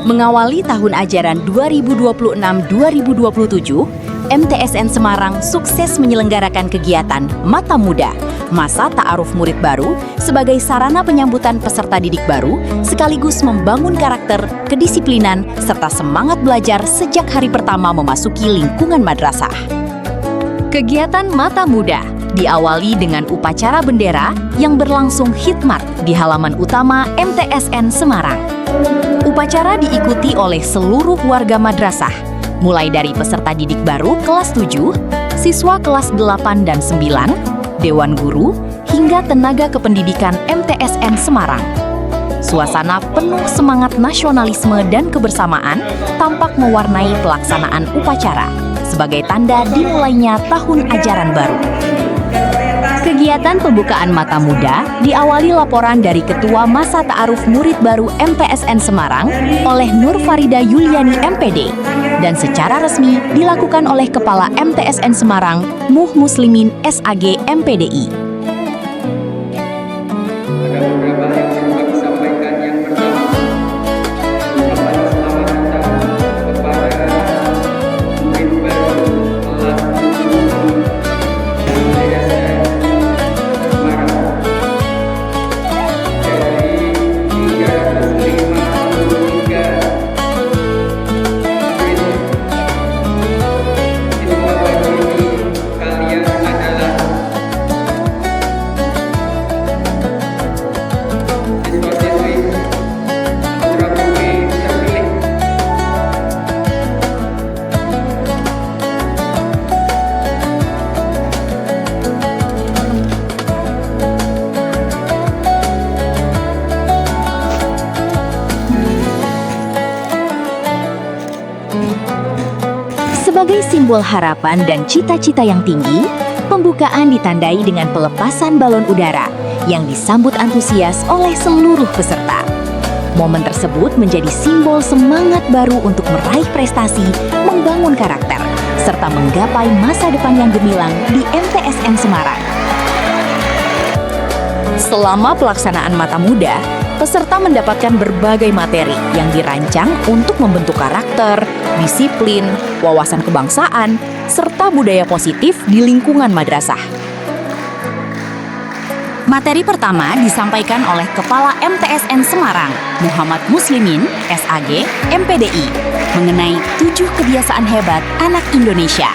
Mengawali tahun ajaran 2026-2027, MTSN Semarang sukses menyelenggarakan kegiatan Mata Muda, Masa Ta'aruf Murid Baru sebagai sarana penyambutan peserta didik baru sekaligus membangun karakter, kedisiplinan, serta semangat belajar sejak hari pertama memasuki lingkungan madrasah. Kegiatan Mata Muda diawali dengan upacara bendera yang berlangsung khidmat di halaman utama MTSN Semarang. Upacara diikuti oleh seluruh warga madrasah, mulai dari peserta didik baru kelas 7, siswa kelas 8 dan 9, Dewan Guru, hingga tenaga kependidikan MTSN Semarang. Suasana penuh semangat nasionalisme dan kebersamaan tampak mewarnai pelaksanaan upacara sebagai tanda dimulainya tahun ajaran baru. Kegiatan pembukaan Mata Muda diawali laporan dari Ketua Masa Ta'aruf Murid Baru MTSN Semarang oleh Nur Farida Yuliani MPD dan secara resmi dilakukan oleh Kepala MTSN Semarang Muh Muslimin SAG MPDI. Sebagai simbol harapan dan cita-cita yang tinggi, pembukaan ditandai dengan pelepasan balon udara yang disambut antusias oleh seluruh peserta. Momen tersebut menjadi simbol semangat baru untuk meraih prestasi, membangun karakter, serta menggapai masa depan yang gemilang di MTSN Semarang. Selama pelaksanaan Mata Muda, peserta mendapatkan berbagai materi yang dirancang untuk membentuk karakter, disiplin, wawasan kebangsaan, serta budaya positif di lingkungan madrasah. Materi pertama disampaikan oleh Kepala MTSN Semarang, Muhammad Muslimin, SAG, MPDI, mengenai 7 kebiasaan hebat anak Indonesia.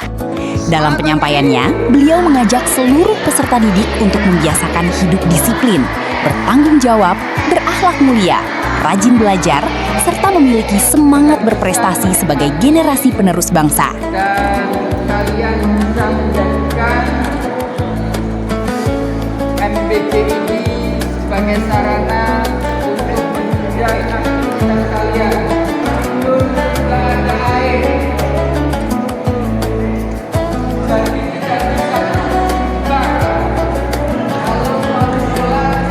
Dalam penyampaiannya, beliau mengajak seluruh peserta didik untuk membiasakan hidup disiplin, bertanggung jawab, berakhlak mulia, rajin belajar, serta memiliki semangat berprestasi sebagai generasi penerus bangsa. Dan kalian bisa menjadikan MBG ini sebagai sarana untuk menunjang aktivitas kalian. Belajar air. Jadi kita bisa berubah. Kalau mau sholat,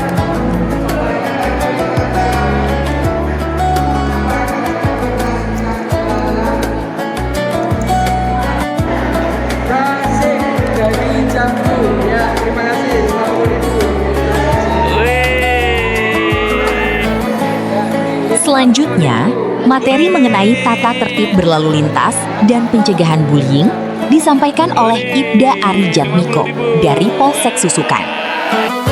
Selanjutnya, materi mengenai tata tertib berlalu lintas dan pencegahan bullying disampaikan oleh Ibda Ari Jatmiko dari Polsek Susukan.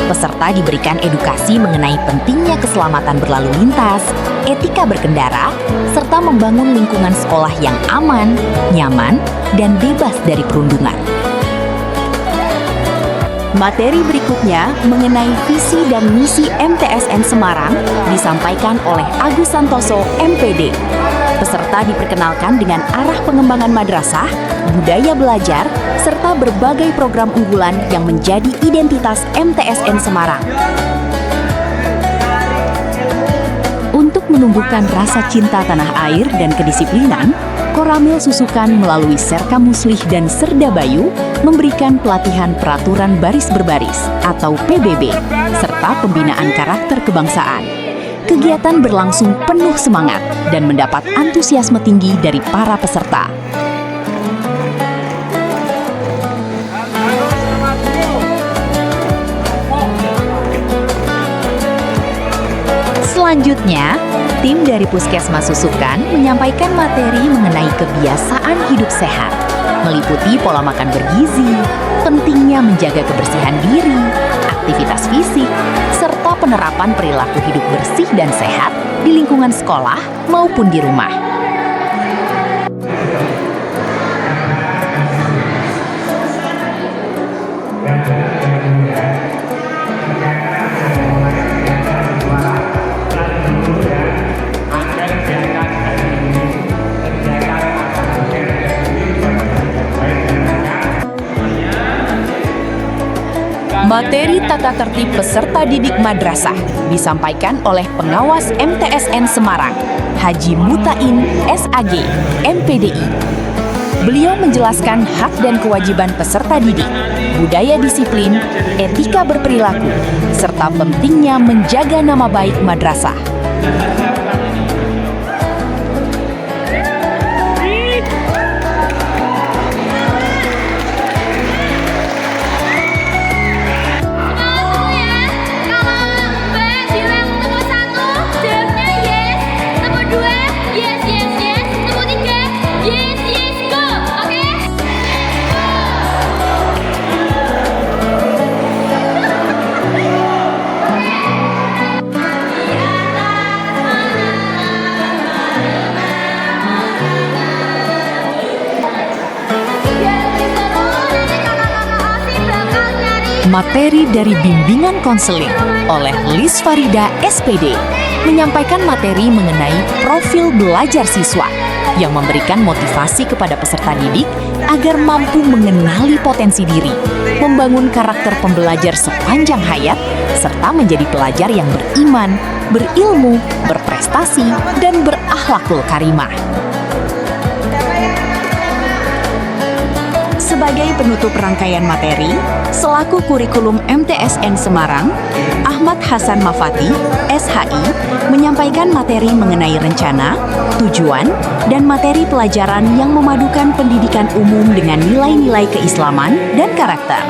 Peserta diberikan edukasi mengenai pentingnya keselamatan berlalu lintas, etika berkendara, serta membangun lingkungan sekolah yang aman, nyaman, dan bebas dari perundungan. Materi berikutnya mengenai visi dan misi MTSN Semarang disampaikan oleh Agus Santoso, MPD. Peserta diperkenalkan dengan arah pengembangan madrasah, budaya belajar, serta berbagai program unggulan yang menjadi identitas MTSN Semarang. Untuk menumbuhkan rasa cinta tanah air dan kedisiplinan, Koramil Susukan melalui Serka Muslih dan Serda Bayu memberikan pelatihan peraturan baris berbaris atau PBB, serta pembinaan karakter kebangsaan. Kegiatan berlangsung penuh semangat dan mendapat antusiasme tinggi dari para peserta. Selanjutnya, tim dari Puskesmas Susukan menyampaikan materi mengenai kebiasaan hidup sehat, meliputi pola makan bergizi, pentingnya menjaga kebersihan diri, aktivitas fisik, serta penerapan perilaku hidup bersih dan sehat di lingkungan sekolah maupun di rumah. Materi tata tertib peserta didik madrasah disampaikan oleh pengawas MTSN Semarang, Haji Mutain, SAG, MPDI. Beliau menjelaskan hak dan kewajiban peserta didik, budaya disiplin, etika berperilaku, serta pentingnya menjaga nama baik madrasah. Materi dari bimbingan konseling oleh Lis Farida SPD menyampaikan materi mengenai profil belajar siswa yang memberikan motivasi kepada peserta didik agar mampu mengenali potensi diri, membangun karakter pembelajar sepanjang hayat, serta menjadi pelajar yang beriman, berilmu, berprestasi, dan berakhlakul karimah. Sebagai penutup rangkaian materi, selaku kurikulum MTSN Semarang, Ahmad Hasan Mafati, SHI, menyampaikan materi mengenai rencana, tujuan, dan materi pelajaran yang memadukan pendidikan umum dengan nilai-nilai keislaman dan karakter.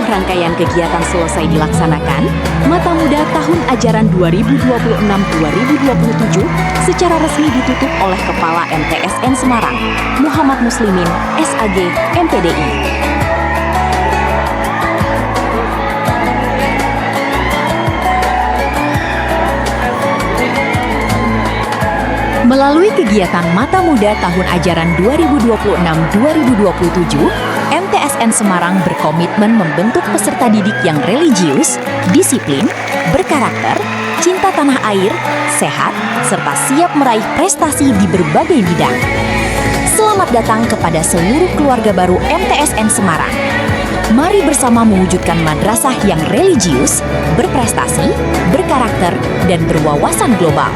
Rangkaian kegiatan selesai dilaksanakan, Mata Muda tahun ajaran 2026-2027 secara resmi ditutup oleh Kepala MTSN Semarang, Muhammad Muslimin, SAG, MPDI. Melalui kegiatan Mata Muda tahun ajaran 2026-2027, MTSN Semarang berkomitmen membentuk peserta didik yang religius, disiplin, berkarakter, cinta tanah air, sehat, serta siap meraih prestasi di berbagai bidang. Selamat datang kepada seluruh keluarga baru MTSN Semarang. Mari bersama mewujudkan madrasah yang religius, berprestasi, berkarakter, dan berwawasan global.